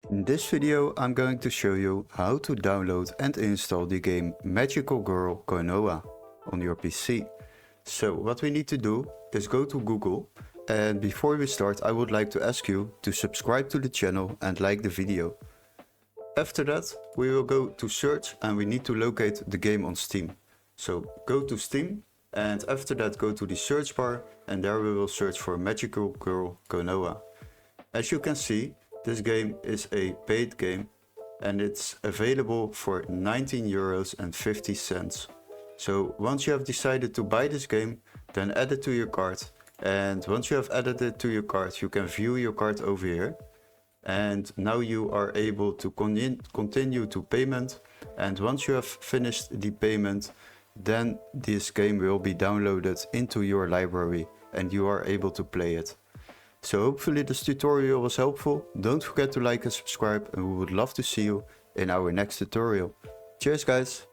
In this video I'm going to show you how to download and install the game Magical Girl Konoha on your PC. So what we need to do is go to Google, and before we start I would like to ask you to subscribe to the channel and like the video. After that we will go to search and we need to locate the game on Steam. So go to Steam and after that go to the search bar and there we will search for Magical Girl Konoha. As you can see, this game is a paid game and it's available for 19 euros and 50 cents. So once you have decided to buy this game, then add it to your cart, and once you have added it to your cart you can view your cart over here, and now you are able to continue to payment, and once you have finished the payment then this game will be downloaded into your library and you are able to play it. So hopefully this tutorial was helpful. Don't forget to like and subscribe, and we would love to see you in our next tutorial. Cheers guys!